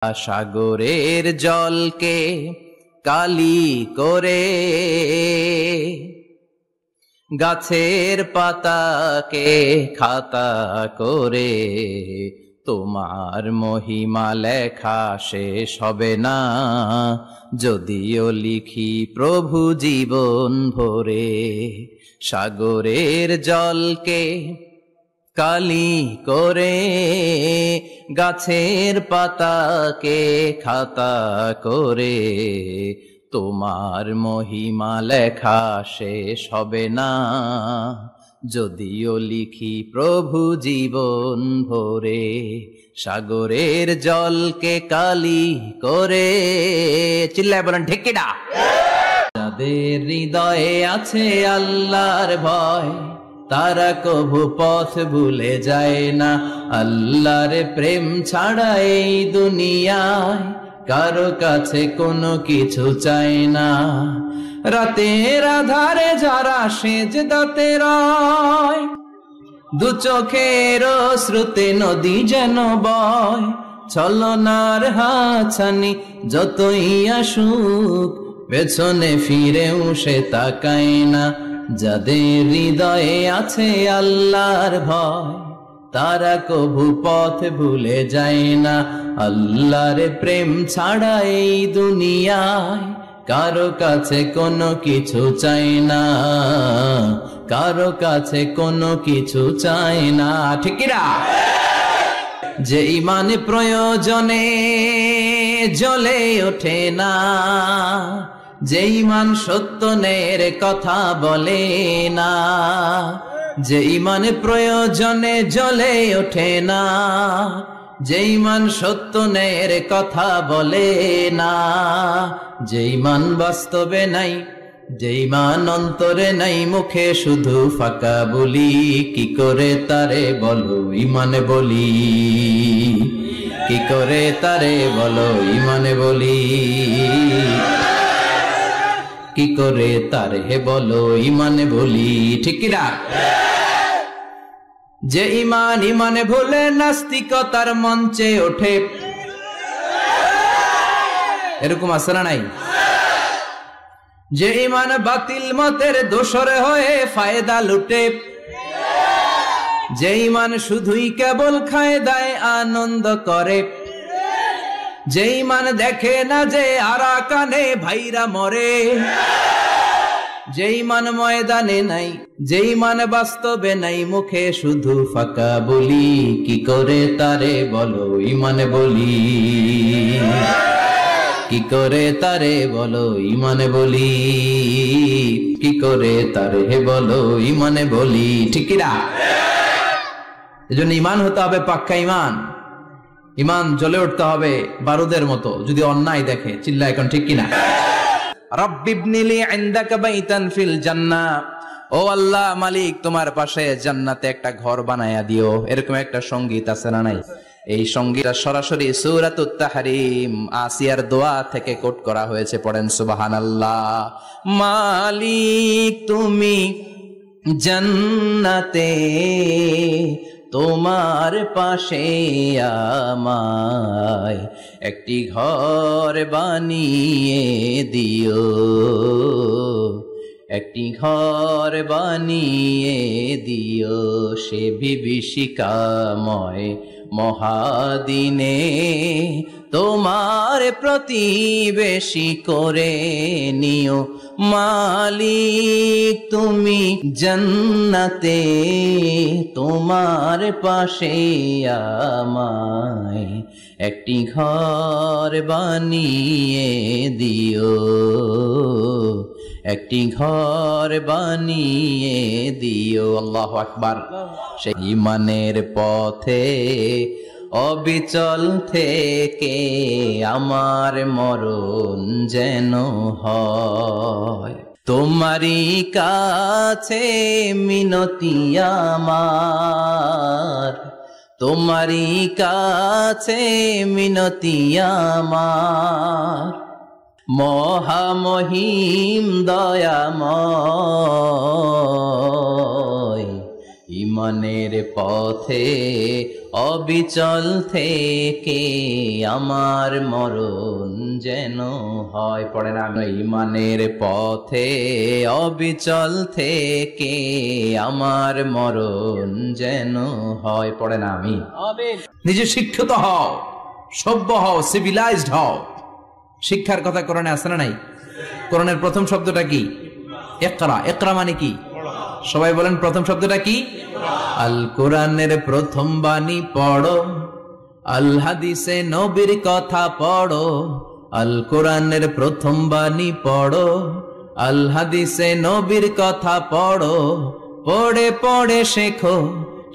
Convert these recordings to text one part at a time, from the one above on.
সাগরের জলকে কালি করে, গাছের পাতাকে খাতা করে, তোমার মহিমা লেখা শেষ হবে না, যদিও লিখি প্রভু জীবন ভরে। সাগরের জলকে কালি করে, গাছের পাতাকে খাতা করে, তোমার মহিমা লেখা শেষ হবে না, যদিও লিখি প্রভু জীবন ভরে। সাগরের জলকে কালি করে, চিল্লায় বলেন ঠিক কিনা? যাদের হৃদয়ে আছে আল্লাহর ভয়, তারা কভু পথ ভুলে যায় না। আল্লাহর প্রেম ছাড়া এই দুনিয়ায় কারো কাছে কোনো কিছু চায় না। রাতের আধারে যারা সেজদাতে রয়, দু চোখের শ্রুতে নদী যেন বয়। ছলনার হাতছানি যতই আসুক, পেছনে ফিরেও সে তাকায় না। যাদের হৃদয়ে আছে আল্লাহর ভয়, তারা কভু পথ ভুলে যায় না। আল্লাহর প্রেম ছাড়া এই দুনিয়ায় কারো কাছে কোনো কিছু চায় না, কারো কাছে কোনো কিছু চায় না, ঠিক কিনা? যে ঈমান প্রয়োজনে জ্বলে ওঠে না, যে ঈমান সত্যের কথা বলে না, যে ঈমান প্রয়োজনে জ্বলে ওঠে না, যে ঈমান সত্যের কথা বলে না, যে ঈমান বাস্তবে নাই, যে ঈমান অন্তরে নাই, মুখে শুধু ফাঁকা বলি। কি করে তারে বলো ঈমানে বলি, কি করে তারে বলো ঈমানে বলি, কি করে তার হে বলো ঈমানে বলি, ঠিক কিনা? যে ঈমান ঈমানে ভুলে নাস্তিকতার মঞ্চে ওঠে, এরকম আছে না নাই? যে ঈমান বাতিল মতের দোসর হয়ে ফায়দা লুটে, যে ঈমান শুধুই কেবল খায় দায় আনন্দ করে, যে ঈমান দেখে না যে আরাকানে ভাইরা মরে, যে ঈমান ময়দানে নাই, যে ঈমান বাস্তবে নাই, মুখে শুধু ফাঁকা বলি। কি করে তারে বলো ঈমানে বলি, কি করে তারে বলো ঈমানে বলি, কি করে তারে হে বলো ঈমানে বলি, ঠিক কিনা? এজন্য ঈমান হতে হবে পাক্কা ঈমান। ঈমান জ্বলে উঠতে হবে বারুদের মতো যদি অন্যায় দেখে। চিল্লা এখন ঠিক কিনা? রব্বিবনিলি ইনদাকা বাইতান ফিল জান্নাহ, ও আল্লাহ মালিক তোমার পাশে জান্নাতে একটা ঘর বানায়া দিও। এরকম একটা সঙ্গীত আছে না নাই? এই সঙ্গীতটা সরাসরি সূরাতুত তাহরিম আসিয়ার দোয়া থেকে কোট করা হয়েছে, পড়েন সুবহানাল্লাহ। মালিক তুমি জান্নাতে তোমার পাশে আমায় একটি ঘর বানিয়ে দিও, একটি ঘর বানিয়ে দিও। সে বিভীষিকাময় মহাদিনে তোমার প্রতিবেশী করে নিও। মালিক তুমি জান্নাতে তোমার পাশে আমায় একটি ঘর বানিয়ে দিও, একটি ঘর বানিয়ে দিও। আল্লাহু আকবার। সেই ঈমানের পথে অবিচল থেকে আমার মরণ যেন হয়। তোমারই কাছে মিনতি আমার, তোমারই কাছে মিনতি আমার। মহামহিম দয়াময় ইমানের পথে অবিচল থেকে আমার মরণ যেন হয়। পড়েন আমি ইমানের পথে অবিচল থেকে আমার মরণ যেন হয়। পড়েন আমি নিজে শিক্ষিত হও, সভ্য হও, সিভিলাইজড হও। শিক্ষার কথা কোরআনে আছে না নাই? কোরআনের প্রথম শব্দটা কি? ইকরা। ইকরা মানে কি? সবাই বলেন প্রথম শব্দটা কি? আল কোরআনের প্রথম বাণী পড়ো, আল হাদিসে নবীর কথা পড়ো। আল কোরআনের প্রথম বাণী পড়ো, আল হাদিসে নবীর কথা পড়ো। পড়ে পড়ে শেখো,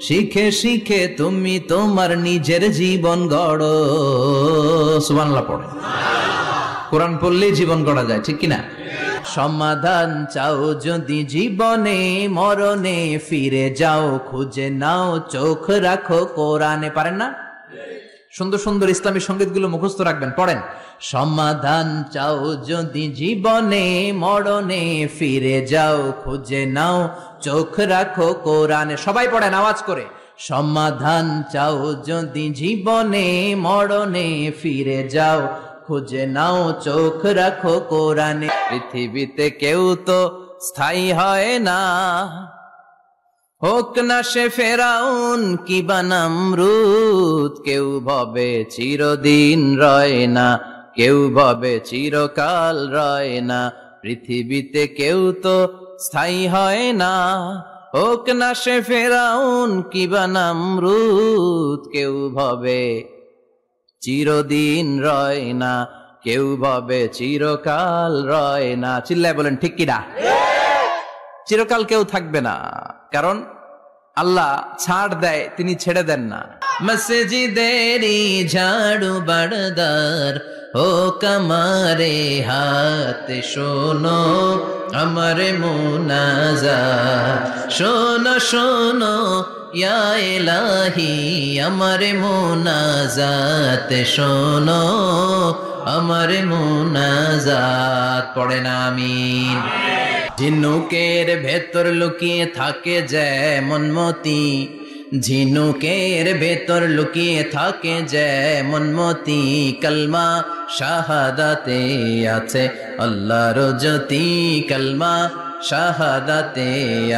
শিখে শিখে তুমি তোমার নিজের জীবন গড়ো। সুবহানাল্লাহ পড়ে। কোরআন পড়লেই জীবন গড়া যায়, ঠিক কিনা? সমাধান চাও যদি জীবনে, মরণে ফিরে যাও, খুঁজে নাও, চোখ রাখো কোরআনে। পারেন না? সুন্দর সুন্দর ইসলামী সঙ্গীতগুলো মুখস্থ রাখবেন, পড়েন। সমাধান চাও যদি জীবনে, মরণে ফিরে যাও, খুঁজে নাও, চোখ রাখো কোরআনে। সবাই পড়েন আওয়াজ করে। সমাধান চাও যদি জীবনে, মরণে ফিরে যাও, খুঁজে নাও, চোখ রাখো কোরআনে। পৃথিবীতে কেউ তো স্থায়ী হয় না, হোক না সে ফেরাউন কিবা নমরুদ। কেউ ভাবে চিরদিন রয় না, কেউ ভাবে চিরকাল রয় না। পৃথিবীতে কেউ তো স্থায়ী হয় না, হোক না সে ফেরাউন কিবা নমরুদ। কেউ ভাবে চিরদিন রয় না, কেউ ভাবে চিরকাল রয় না। চিল্লায় বলেন ঠিক কিনা? চিরকাল কেউ থাকবে না, কারণ আল্লাহ ছাড় দেয়, তিনি ছেড়ে দেন না। মসজিদেরি ঝাড়ু বারদার ও কমারে হাত শোনো আমার মুনাজাত। শোনো শোনো ইয়া ইলাহি আমার মুনাজাত, শোনো আমার মুনাজাত। পড়েন আমিন। ঝিনুকের ভেতর লুকিয়ে থাকে যেমন মতি, ঝিনুকের ভেতর লুকিয়ে থাকে যেমন মতি। কলমা শাহাদাতে আছে আল্লাহর জ্যোতি, কলমা শাহাদাতে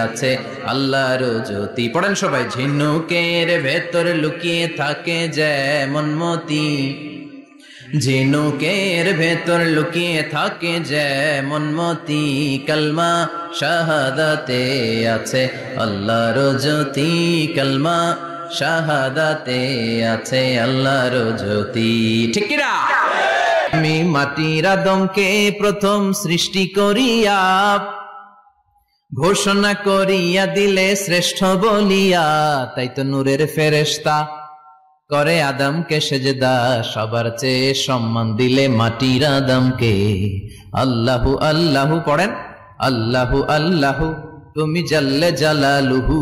আছে আল্লাহর জ্যোতি। পড়েন সবাই। ঝিনুকের ভেতর লুকিয়ে থাকে যেমন মতি, ঝিনুকের ভেতর লুকিয়ে থাকে যেমন মতি। কলমা শাহাদাতে আছে আল্লাহর জ্যোতি, কলমা শাহাদাতে আছে আল্লাহর জ্যোতি। ঠিক কিনা? আমি মাটির আদমকে প্রথম সৃষ্টি করিয়া, ঘোষণা করিয়া দিলে শ্রেষ্ঠ বলিয়া। তাই তো নূরের ফেরেশতা করে আদমকে সেজদা, সবার চেয়ে সম্মান দিলে মাটির আদমকে। আল্লাহু আল্লাহু পড়েন। আল্লাহু আল্লাহু তুমি জাল্লে জালালুহু,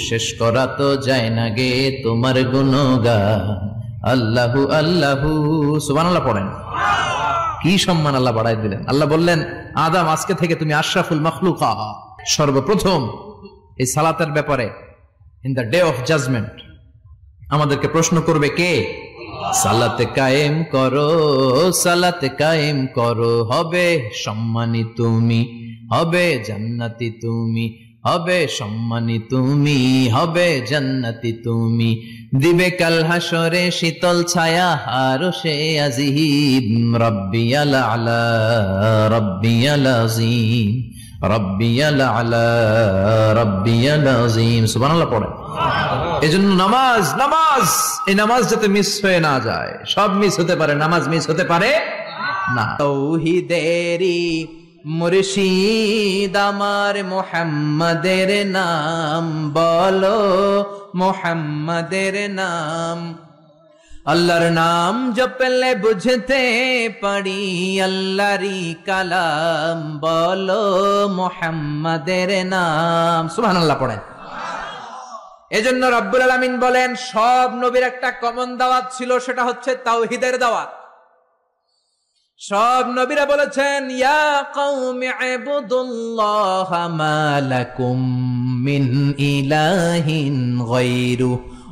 শেষ করা তো যায় না গে তোমার গুণগান। আল্লাহু আল্লাহু সুবহানাল্লাহ পড়েন। কি সম্মান আল্লাহ বাড়াই দিলেন। আল্লাহ বললেন আদম আজকে থেকে তুমি আশরাফুল মাখলুকা। সর্বপ্রথম এই সালাতের ব্যাপারে in the day of judgement আমাদেরকে প্রশ্ন করবে কে? সালাতে কায়েম করো, সালাতে কায়েম করো, হবে সম্মানী তুমি, হবে জান্নাতি তুমি, হবে সম্মানী তুমি, হবে জান্নাতি তুমি। দিবে কাল হাসরে শীতল ছায়া আরশে আজিম। রব্বিয়াল আলা রব্বিয়াল আযীম, রব্বিয়াল আলা রব্বিয়াল আযীম। সুবহানাল্লাহ পড়ে। এজন্য নামাজ, নামাজ, এই নামাজ যাতে মিস হয়ে না যায়। সব মিস হতে পারে, নামাজ মিস হতে পারে না। তাওহীদেরি মুর্শিদ আমার মুহাম্মাদের নাম বলো, মুহাম্মাদের নাম। আল্লাহর নাম জপলে বুঝতে পারি আল্লাহরই কালাম, বলো মুহাম্মাদের নাম। সুবহানাল্লাহ পড়েন। এজন্য রব্বুল আলামিন বলেন সব নবীর একটা কমন দাওয়াত ছিল, সেটা হচ্ছে তাওহীদের দাওয়াত। সব নবীরা বলেছেন ইয়া কওমি ইবুদুল্লাহা মা লাকুম মিন ইলাহিন গায়রু,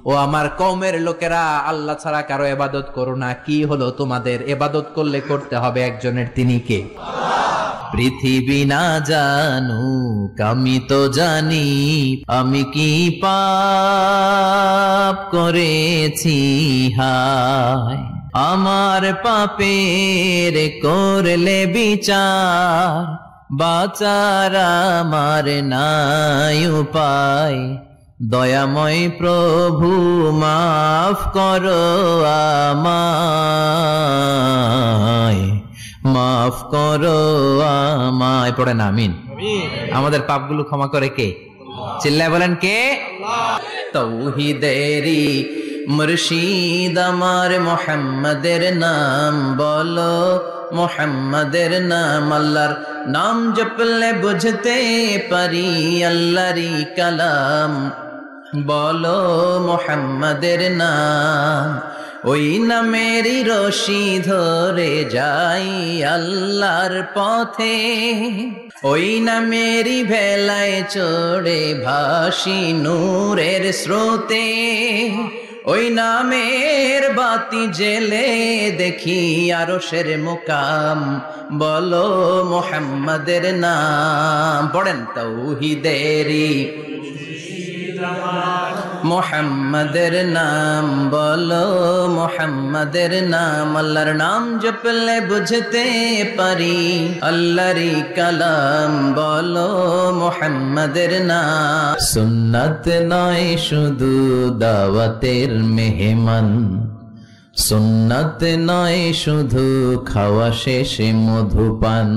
ও আমার কওমের লোকেরা আল্লাহ ছাড়া কারো ইবাদত করো না। কি হলো তোমাদের? ইবাদত করলে করতে হবে একজনের, তিনি কে? পৃথিবী না জানুক আমি তো জানি, আমি কি পাপ করেছি হায়, আমার পাপের করলে বিচার, বাঁচার আমার নাই উপায়, দয়াময় প্রভু মাফ করো আমায়, মাফ করো আমায়। পড়েন আমিন। আমাদের পাপগুলো ক্ষমা করে কে? চিল্লায় বলেন কে? তাওহীদেরি মুর্শিদ আমার মুহাম্মাদের নাম বলো, মুহাম্মাদের নাম। আল্লাহর নাম জপলে বুঝতে পারি আল্লাহরই কালাম, বলো মুহাম্মাদের নাম। ওই নামেরই রশি ধরে যাই আল্লাহর পথে, ওই নামেরই ভেলায় চড়ে ভাসি নূরের স্রোতে, ওই নামের বাতি জেলে দেখি আরশের মুকাম, বলো মুহাম্মাদের নাম। পড়েন তাওহীদেরি মুহাম্মাদের নাম বলো, মুহাম্মাদের নাম। আল্লাহর নাম জপলে বুঝতে পারি আল্লাহরই কালাম, বলো মুহাম্মাদের নাম। সুন্নাত নয় শুধু দাওয়াতের মেহমান, সুন্নাত নয় শুধু খাওয়া শেষে মধুপান,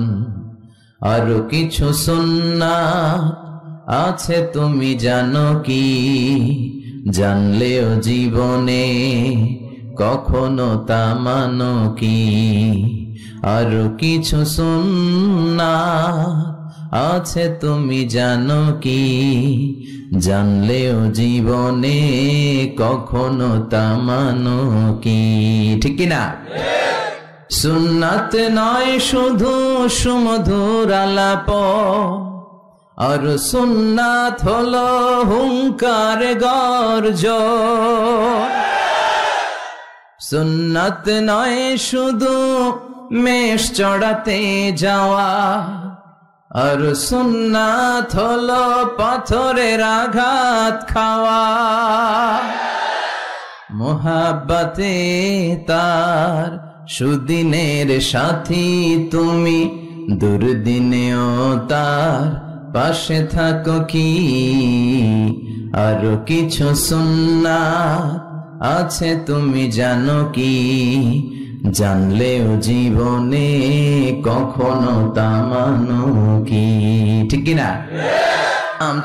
আরো কিছু সুন্নাত আছে তুমি জানো কি, জানলেও জীবনে কখনো তা মানো কি। আরো কিছু সুন্নাত আছে তুমি জানো কি, জানলেও জীবনে কখনো তা মানো কি। ঠিক কিনা? সুন্নাত নয় শুধু সুমধুর আলাপ, আর সুন্নাত হলো হুঙ্কার গর্জন। সুন্নাত নয় শুধু মেষ চড়াতে যাওয়া, আর সুন্নাত হলো পাথরের আঘাত খাওয়া। মোহাব্বতে তার সুদিনের সাথী তুমি, দুর্দিনেও তার পাশে থাকো কি। আরো কিছু সুন্নাত আছে তুমি জানো কি, জানলেও জীবনে কখনো তা মানো কি। ঠিক কিনা?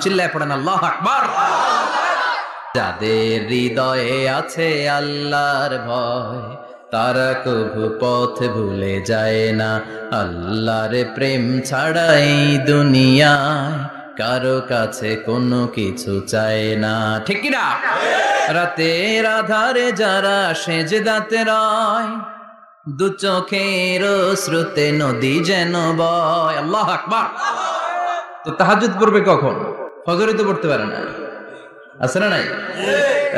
চিল্লায় পড়েন আল্লাহু আকবার। যাদের হৃদয়ে আছে আল্লাহর ভয়, তারা কভু পথ ভুলে যায় না। আল্লাহর প্রেম ছাড়াই দুনিয়ায় কারো কাছে কোনো কিছু চায় না। ঠিক কিনা? রাতের আধারে যারা সেজদাতে রয়, দু চোখের শ্রুতে নদী যেন বয়। আল্লাহু আকবার। তো তাহাজ্জুদ পড়বে কখন? ফজরে তো পড়তে পারে না, আছে না নাই?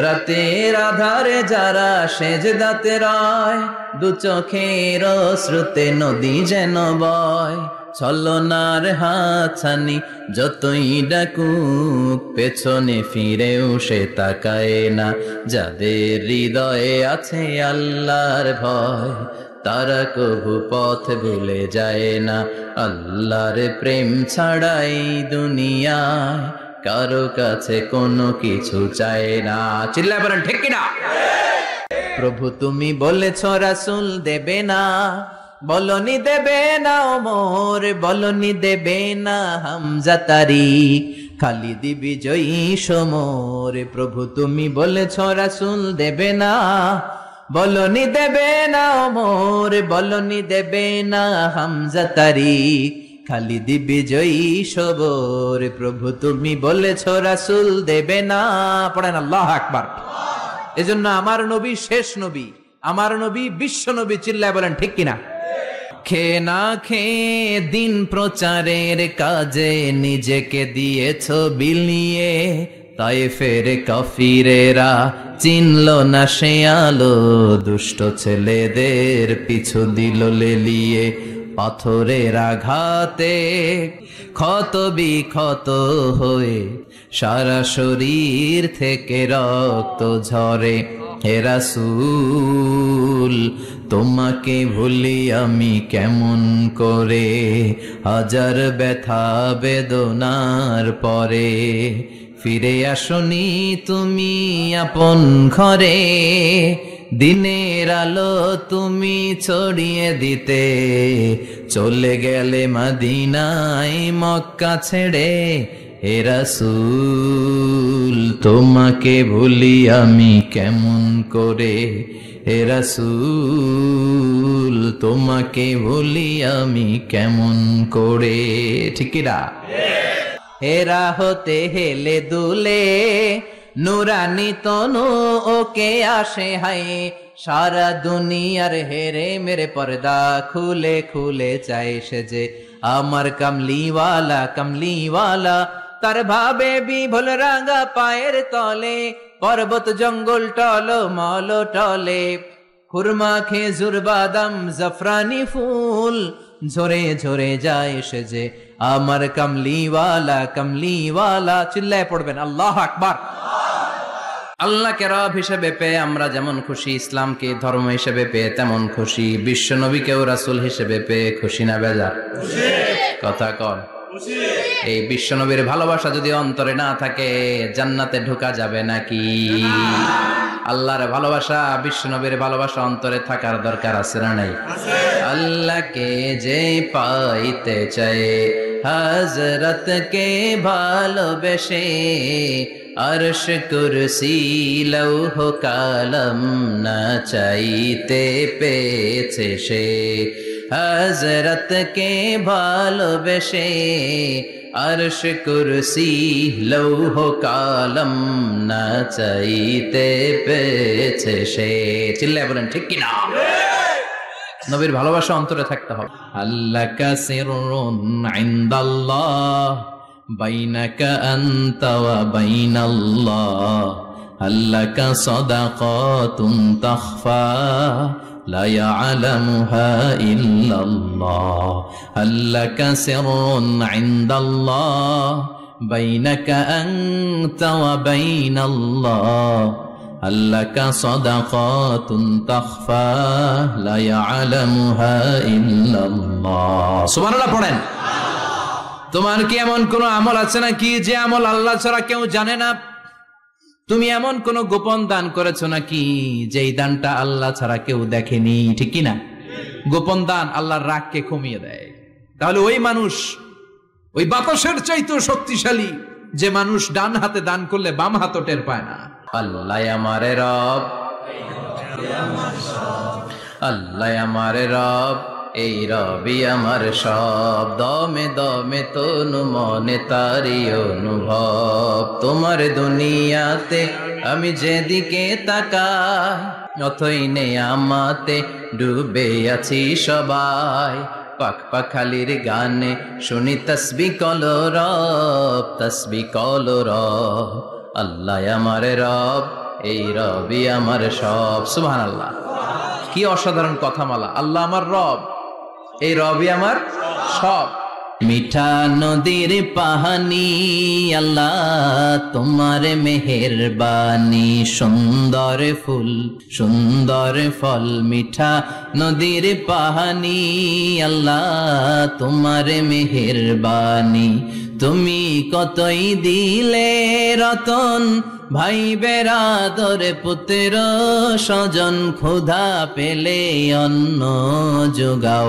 রাতের আধারে যারা সেজদাতে রয়, দু চোখের শ্রুতে নদী যেন বয়। ছলনার হাতছানি যতই ডাকুক, পেছনে ফিরেও সে তাকায় না। যাদের হৃদয়ে আছে আল্লাহর ভয়, তারা কভু পথ ভুলে যায় না। আল্লাহর প্রেম ছাড়াই দুনিয়ায় কারো কাছে কোনো কিছু চায় না। চিল্লায় বলেন ঠিক কিনা? প্রভু তুমি বলেছ রাসূল দেবে না, বলনি দেবে না ওমর, বলনি দেবে না হামজা তারিক, খালিদ বিজয়ী সমর। প্রভু তুমি বলেছ রাসূল দেবে না, বলনি দেবে না ওমর, বলনি দেবে না হামজা তারিক, খালিদ বিজয়ী সবর। প্রভু তুমি বলেছ রাসূল দেবে না। পড়েন আল্লাহু আকবার। এজন্য আমার নবী শেষ নবী, আমার নবী বিশ্ব নবী। চিল্লায় বলেন ঠিক কিনা? খেয়ে না খেয়ে দিন প্রচারের কাজে নিজেকে দিয়েছ বিলিয়ে, তায়েফের কাফিরেরা চিনল না সে আলো, দুষ্ট ছেলেদের পিছু দিল লেলিয়ে। পাথরের আঘাতে ক্ষত বিক্ষত হয়ে সারা শরীর থেকে রক্ত ঝরে। হে রাসূল তোমাকে ভুলি আমি কেমন করে, হাজার ব্যথা বেদনার পরে। ফিরে আসনি তুমি আপন ঘরে, দিনের আলো তুমি ছড়িয়ে দিতে, চলে গেলে মদিনায় মক্কা ছেড়ে। হে রাসূল তোমাকে ভুলি আমি কেমন করে, হে রাসূল তোমাকে ভুলি আমি কেমন করে। ঠিক কি না? হেরা হতে হেলে দুলে নুরানি তনু ওকে আসে হায়, সারা দুনিয়ার হেরে মেরে পর্দা খুলে খুলে চাই সে যে আমার কামলিওয়ালা কামলিওয়ালা। তার ভাবে বিভোল রাঙা পায়ের তলে, পর্বত জঙ্গল টল মল টলে, খুরমা খেজুর বাদাম জাফরানি ফুল ঝরে ঝরে যায় সে যে আমার কামলিওয়ালা কামলিওয়ালা। চিল্লায় পড়বেন আল্লাহু আকবার। আল্লাহকে রব হিসেবে পেয়ে আমরা যেমন খুশি, ইসলামকে ধর্ম হিসেবে পেয়ে তেমন খুশি, বিশ্ব নবীকেও রাসূল হিসেবে পেয়ে খুশি না বেজার? কথা কন। এই বিশ্ব নবীর ভালোবাসা যদি অন্তরে না থাকে জান্নাতে ঢোকা যাবে নাকি? আল্লাহর ভালোবাসা, বিশ্ব নবীর ভালোবাসা অন্তরে থাকার দরকার আছে না নাই? আল্লাহকে যে পাইতে চায় হযরতকে ভালোবেসে, আরশ কুরসি লৌহ কালাম না চাইতে পেয়েছে সে। হযরতকে ভালোবেসে আরশ কুরসি লৌহ কালাম না চাইতে পেয়েছে সে। চিল্লায় বলেন ঠিক কিনা? নবীর ভালোবাসা অন্তরে থাকতে হবে। আল্লাকা সিররুন ইনদাল্লাহ বাইনাকা আনতা ওয়া বাইনাল্লাহ, আল্লাকা সাদাকাতুন তাখফা লা ইয়ালামুহা ইল্লাল্লাহ, আল্লাকা সিররুন ইনদাল্লাহ বাইনাকা আনতা ওয়া বাইনাল্লাহ, আল্লাকা সাদাকাতুন তাখফা লা ইয়ালামুহা ইল্লাল্লাহ। সুবহানাল্লাহ পড়েন। তোমার কি এমন কোন আমল আছে নাকি যে আমল আল্লাহ ছাড়া কেউ জানে না? তুমি এমন কোন গোপন দান করেছো নাকি যেই দানটা আল্লাহ ছাড়া কেউ দেখেনি? ঠিক কি না? গোপন দান আল্লাহর রাগকে কমিয়ে দেয়। তাহলে ওই মানুষ ওই বাতাসের চাইতেও শক্তিশালী যে মানুষ ডান হাতে দান করলে বাম হাতও টের পায় না। আল্লাহ আমারে রব, আল্লাহ আমারে রব, এই রবি আমার সব, দমে দমে তনু মনে তারি অনুভব। তোমার দুনিয়াতে আমি যেদিকে তাকাই, অথই নে আমাতে ডুবে আছি সবাই। পাখ পাখালির গানে শুনি তসবিহ কলো রব, তসবিহ কলো রব। আল্লাহ আমার রব, এই রবি আমার সব। সুবহানাল্লাহ। কি অসাধারণ কথামালা! আল্লাহ আমার রব, এই রবি আমার সব। মিঠা নদীর পাহানি আল্লাহ তোমার মেহেরবানি, সুন্দর ফুল সুন্দর ফল মিঠা নদীর পাহানি আল্লাহ তোমার মেহেরবানি। তুমি কতই দিলে রতন, ভাই বেরাদর পুত্র স্বজন, ক্ষুধা পেলে অন্ন যোগাও,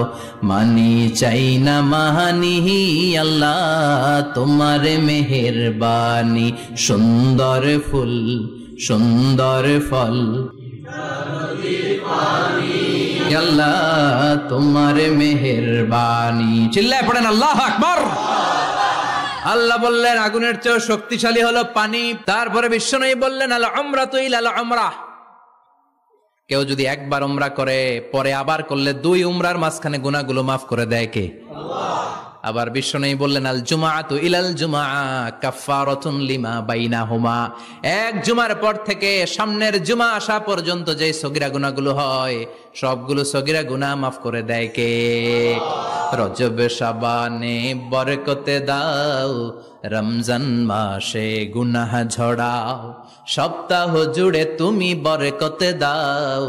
মানি চাই না মাহানি আল্লাহ তোমার মেহেরবানি। সুন্দর ফুল সুন্দর ফল আল্লাহ তোমার মেহেরবানি। চিল্লায় পড়েন আল্লাহু আকবার। আল্লাহ বললেন আগুনের চেয়ে শক্তিশালী হলো পানি। তারপরে বিশ্বনবী বললেন আল উমরাতু ইলাল উমরাহ, কেউ যদি একবার উমরা করে পরে আবার করলে 2 উমরার মাঝখানে গুনাহগুলো মাফ করে দেয় কে? আল্লাহ। আবার বিশ্বনবী বললেন আল জুমাআতু ইলাল জুমআ কাফফারাতুন লিমা বাইনাহুমা, এক জুমার পর থেকে সামনের জুমা আসা পর্যন্ত যে সগীরা গুনাহগুলো হয় সবগুলো সগীরা গুনাহ মাফ করে দেয় কে? রজব শাবানে বরকতে দাও, রমজান মাসে গুনাহ ঝড়াও, সপ্তাহ জুড়ে তুমি বরকতে দাও,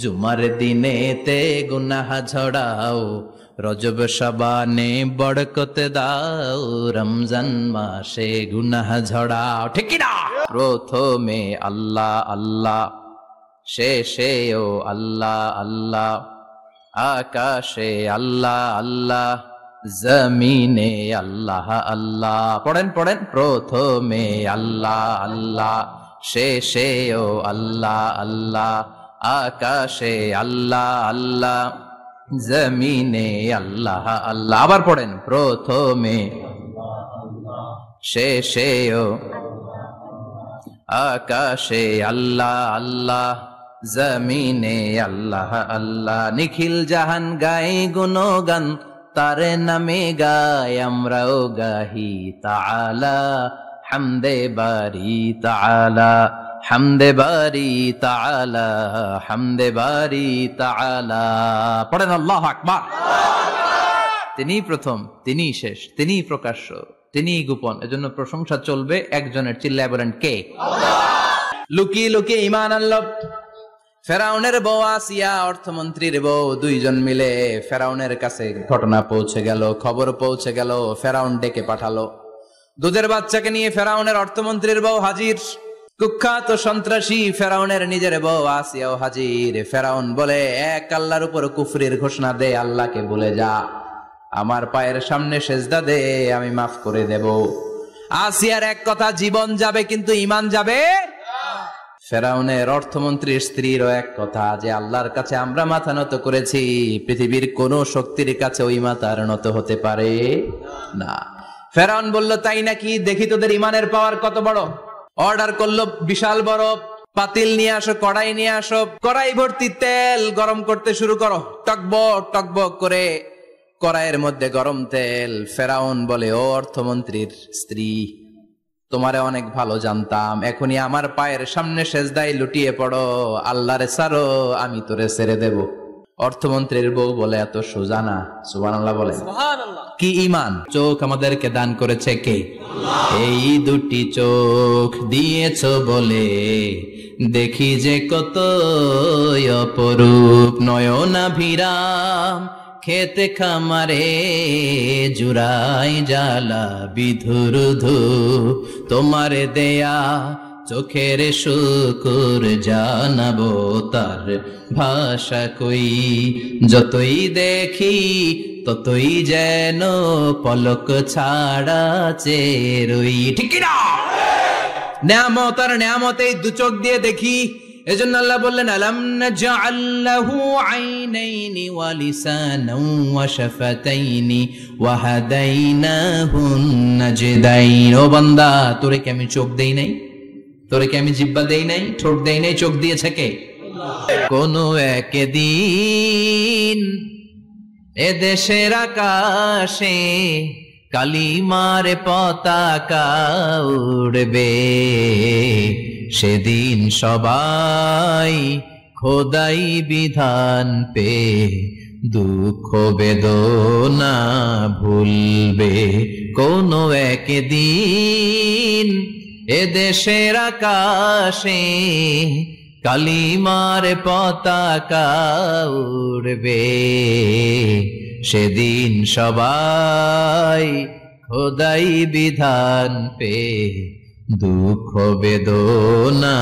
জুমার দিনেতে গুনাহ ঝড়াও, রজব শাবানে বরকতে দাও, রমজান মাসে গুনাহ ঝড়াও। ঠিক কি না? প্রথমে আল্লাহ আল্লাহ, শেষেও আল্লাহ আল্লাহ, আকাশে আল্লাহ আল্লাহ, জমিনে আল্লাহ আল্লাহ। পড়েন পড়েন, প্রথমে আল্লাহ আল্লাহ, শেষেও আল্লাহ আল্লাহ, আকাশে আল্লাহ আল্লাহ, জমিনে আল্লাহ আল্লাহ। আবার পড়েন, প্রথমে শেষেও আকাশে আল্লাহ আল্লাহ, জমিনে আল্লাহ আল্লাহ। নিখিল জাহান গায়ে গুণগান, তার নামে গায় আমরাও গাহি তাআলা, হামদে বারি তাআলা, হামদে বারি তাআলা, হামদে বারি তাআলা। পড়েন আল্লাহু আকবার। তিনিই প্রথম, তিনিই শেষ, তিনিই প্রকাশ্য, তিনিই গোপন। এজন্য প্রশংসা চলবে একজনের। চিল্লায় বলেন কে? আল্লাহ। লুকিয়ে লুকিয়ে ঈমান আনলো ফেরাউনের বউ আসিয়া, অর্থমন্ত্রীর বউ, দুইজন মিলে ফেরাউনের কাছে ঘটনা পৌঁছে গেল, খবর পৌঁছে গেল। ফেরাউন ডেকে পাঠালো দুধের বাচ্চাকে নিয়ে। ফেরাউনের অর্থমন্ত্রীর বউ হাজির, কুখ্যাত সন্ত্রাসী ফেরাউনের নিজের বউ আসিয়াও হাজির। ফেরাউন বলে, এক আল্লাহর উপর কুফরির ঘোষণা দে, আল্লাহকে বলে যা, আমার পায়ের সামনে সেজদা দে, আমি মাফ করে দেব। আসিয়ার এক কথা, জীবন যাবে কিন্তু ঈমান যাবে। ফেরাউনের অর্থমন্ত্রীর স্ত্রীরও এক কথা, যে আল্লাহর কাছে আমরা মাথা নত করেছি, পৃথিবীর কোন শক্তির কাছে ওই মাথার নত হতে পারে না। ফেরাউন বলল, তাই নাকি? দেখি তোদের ঈমানের পাওয়ার কত বড়। অর্ডার করলো, বিশাল বড় পাতিল নিয়ে আসো, কড়াই নিয়ে আসো, কড়াই ভর্তি তেল গরম করতে শুরু করো। টকবক টকবক করে কড়াইয়ের মধ্যে গরম তেল। ফেরাউন বলে, ও অর্থমন্ত্রীর স্ত্রী, তোমারে অনেক ভালো জানতাম, এখনই আমার পায়ের সামনে সেজদায় লুটিয়ে পড়ো, আল্লাহরে ছাড়ো, আমি তোরে ছেড়ে দেব। অর্থমন্ত্রীর বউ বলে, এত সোজা না। সুবহানাল্লাহ বলে। কি ঈমান? চোখ আমাদেরকে দান করেছে কে? এই দুটি চোখ দিয়েছো বলে দেখি যে কত অপরূপ, নয়নাভিরাম খেতে খামারে জুড়াই জ্বালা বিধুরুধু, তোমারে দেয়া চোখের শুকুর জানাবো তার ভাষা কই, যতই দেখি ততই যেন পলক ছাড়া চেরই। ঠিক কি না? নিয়ামত আর নিয়ামতে দু চোখ দিয়ে দেখি। এজন্য আল্লাহ বললেন, আলাম নাজআল লাহু আইনাইনি ওয়া লিসানান ওয়া শাফাতাইনি ওয়া হাদাইনাহুন নাজদাইন। ও বান্দা, তোরে কি আমি চোখ দেই নাই? তোরে কি আমি জিহ্বা দেই নাই? ঠোঁট দেই নাই? চোখ দিয়েছে কে? আল্লাহ। কোন একদিন এ দেশের আকাশে কালিমার পতাকা উড়বে, সেদিন সবাই খোদাই বিধান পে দুঃখ বেদনা ভুলবে। কোন একদিন এ দেশের আকাশে কালিমার পতাকা উড়বে, সেদিন সবাই খোদাই বিধান পে দুঃখ বেদনা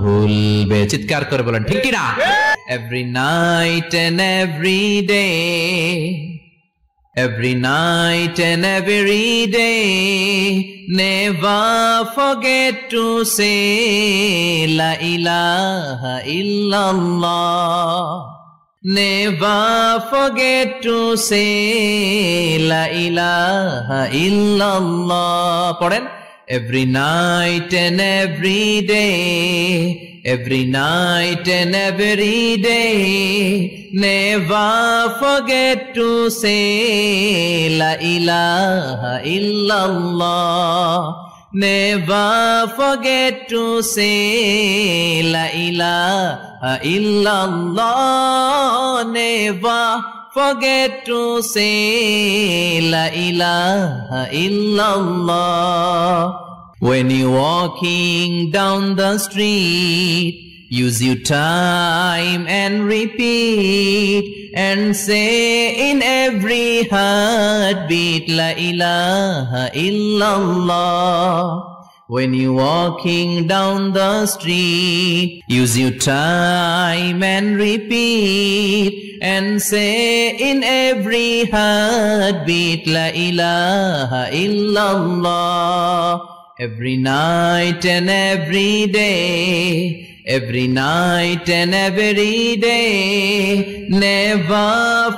ভুলবে। চিৎকার করে বলেন ঠিক কি না? Every night and every day, every night and every day, never forget to say La ilaha illallah. Never forget to say La ilaha illallah. পড়েন, every night and every day, every night and every day. Never forget to say La ilaha illallah. Never forget to say La ilaha illallah. Never forget to say La ilaha illallah. When you're walking down the street, use your time and repeat and say in every heartbeat La ilaha illallah. When you're walking down the street, use your time and repeat and say in every heartbeat La ilaha illallah. Every night and every day, every night and every day, never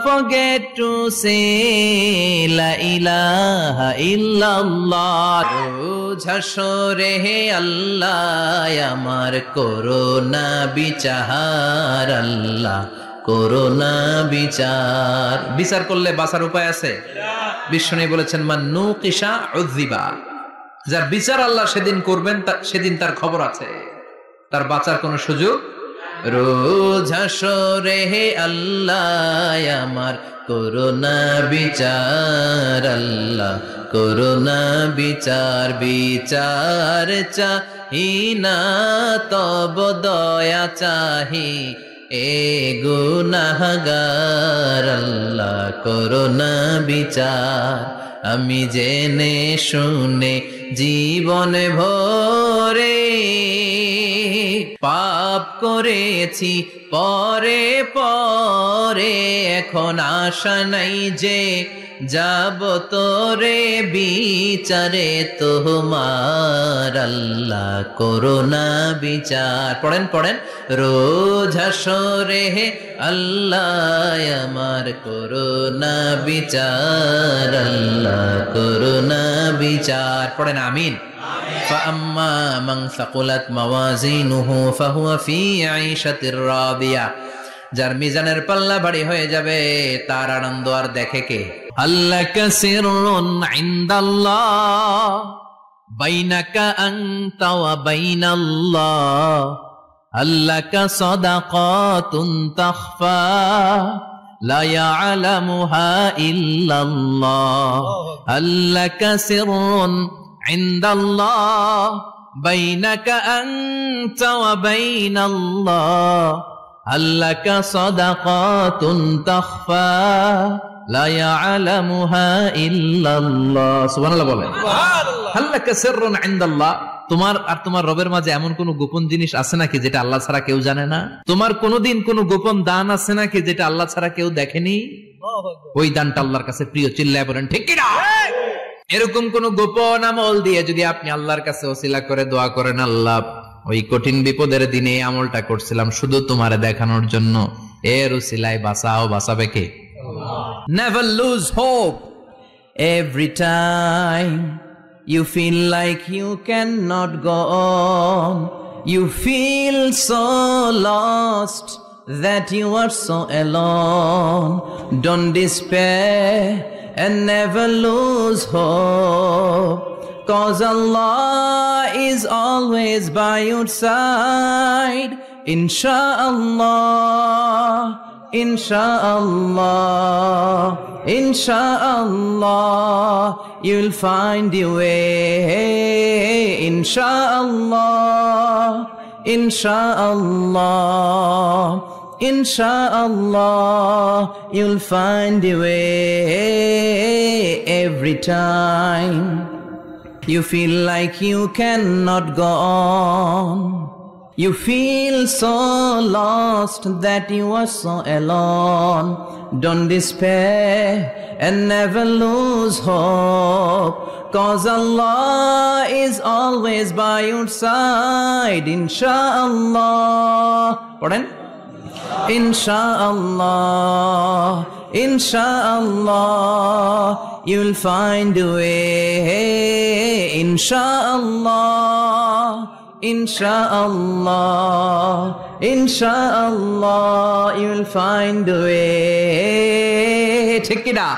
forget to say La ilaha illallah. রোজ হাসরে আল্লাহ আমার corona বিচার, আল্লাহ corona বিচার। বিচার করলে বাঁচার উপায় আছে? বিষ্ণু বলেছেন মান নুকিশা উযিবা। যার বিচার আল্লাহ সেদিন করবেন সেদিন তার খবর আছে, তার বাঁচার কোনো সুযোগ। রোজ হাসরে হে আল্লাহ আমার করোনা বিচার, আল্লাহ করোনা বিচার। বিচার চাহি না তব দয়া চাহি এ গুনাহগার, আল্লাহ করোনা বিচার। আমি জেনে শুনে জীবন ভরে পাপ করেছি পরে পরে, এখন আশা নাই যে যাব তোরে বিচারে তোমার, আল্লাহ করোনা বিচার। পড়েন পড়েন রোজ হাসরে হে আল্লাহ আমার করোনা বিচার, আল্লাহ করোনা বিচার। পড়েন আমিন। فأما من ثقلت موازينه فهو في عيشة راضية। যার মিজানের পাল্লা ভারী হয়ে যাবে তার আনন্দ আর দেখে কে? আল্লাকা সিররুন ইনদাল্লাহ বাইনাকা আনতা ওয়া বাইনাল্লাহ, আল্লাকা সাদাকাতুন তাখফা লা ইয়ালামুহা ইল্লাল্লাহ, আল্লাকা সিররুন ইনদাল্লাহ বাইনাকা আনতা ওয়া বাইনাল্লাহ, আল্লাকা সাদাকাতুন তাখফা লা ইয়ালামুহা ইল্লাল্লাহ। সুবহানাল্লাহ বলেন। সুবহানাল্লাহ। আল্লাকা সিররুন ইনদাল্লাহ, তোমার আর তোমার রবের মাঝে এমন কোন গোপন জিনিস আছে নাকি যেটা আল্লাহ ছাড়া কেউ জানে না? তোমার কোনদিন কোন গোপন দান আছে নাকি যেটা আল্লাহ ছাড়া কেউ দেখেনি? ওই দানটা আল্লাহর কাছে প্রিয়। চিল্লায় বলেন ঠিক কি না? এরকম কোন গোপন আমল দিয়ে যদি আপনি আল্লাহর কাছে ওসিলা করে দোয়া করেন, আল্লাহ ওই কঠিন বিপদের দিনে এই আমলটা করছিলাম শুধু তোমারে দেখানোর জন্য, এর ওসিলায় বাঁচাও, বাঁচাবে কে? Never lose hope. Every time you feel like you cannot go on, you feel so lost that you are so alone, don't despair and never lose hope, 'cause Allah is always by your side. Insha'Allah, Insha'Allah, Insha'Allah, you'll find your way. Insha'Allah, Insha'Allah, Insha'Allah, you'll find your way. Every time you feel like you cannot go on, you feel so lost that you are so alone, don't despair and never lose hope, 'cause Allah is always by your side. Insha'Allah, pardon? Insha'Allah, Insha'Allah, you'll find a way. Insha'Allah, Insha'Allah, Insha'Allah, you'll find a way. ঠিক কি না?